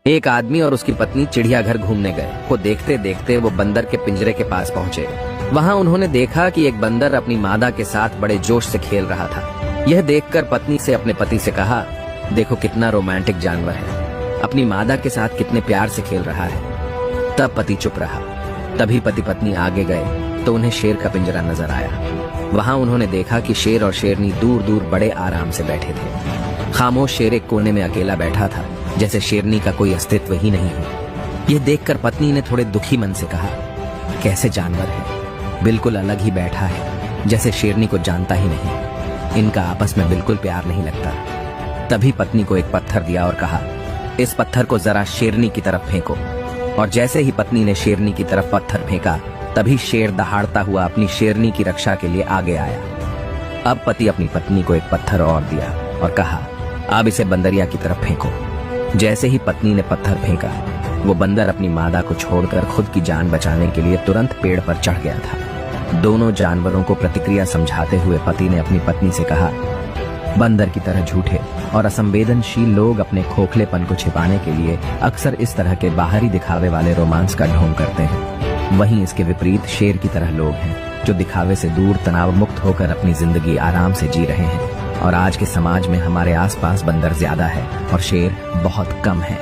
एक आदमी और उसकी पत्नी चिड़ियाघर घूमने गए। वो देखते देखते वो बंदर के पिंजरे के पास पहुंचे। वहां उन्होंने देखा कि एक बंदर अपनी मादा के साथ बड़े जोश से खेल रहा था। यह देखकर पत्नी से अपने पति से कहा, देखो कितना रोमांटिक जानवर है, अपनी मादा के साथ कितने प्यार से खेल रहा है। तब पति चुप रहा। तभी पति पत्नी आगे गए तो उन्हें शेर का पिंजरा नजर आया। वहां उन्होंने देखा कि शेर और शेरनी दूर दूर बड़े आराम से बैठे थे। खामोश शेर एक कोने में अकेला बैठा था, जैसे शेरनी का कोई अस्तित्व ही नहीं हो। यह देखकर पत्नी ने थोड़े दुखी मन से कहा, कैसे जानवर है, बिल्कुल अलग ही बैठा है, जैसे शेरनी को जानता ही नहीं। इनका आपस में बिल्कुल प्यार नहीं लगता। तभी पत्नी को एक पत्थर दिया और कहा, इस पत्थर को जरा शेरनी की तरफ फेंको। और जैसे ही पत्नी ने शेरनी की तरफ पत्थर फेंका, तभी शेर दहाड़ता हुआ अपनी शेरनी की रक्षा के लिए आगे आया। अब पति अपनी पत्नी को एक पत्थर और दिया और कहा, अब इसे बंदरिया की तरफ फेंको। जैसे ही पत्नी ने पत्थर फेंका, वो बंदर अपनी मादा को छोड़कर खुद की जान बचाने के लिए तुरंत पेड़ पर चढ़ गया था। दोनों जानवरों को प्रतिक्रिया समझाते हुए पति ने अपनी पत्नी से कहा, बंदर की तरह झूठे और असंवेदनशील लोग अपने खोखलेपन को छिपाने के लिए अक्सर इस तरह के बाहरी दिखावे वाले रोमांस का ढोंग करते हैं। वहीं इसके विपरीत शेर की तरह लोग हैं जो दिखावे से दूर तनाव मुक्त होकर अपनी जिंदगी आराम से जी रहे हैं। और आज के समाज में हमारे आसपास बंदर ज्यादा है और शेर बहुत कम है।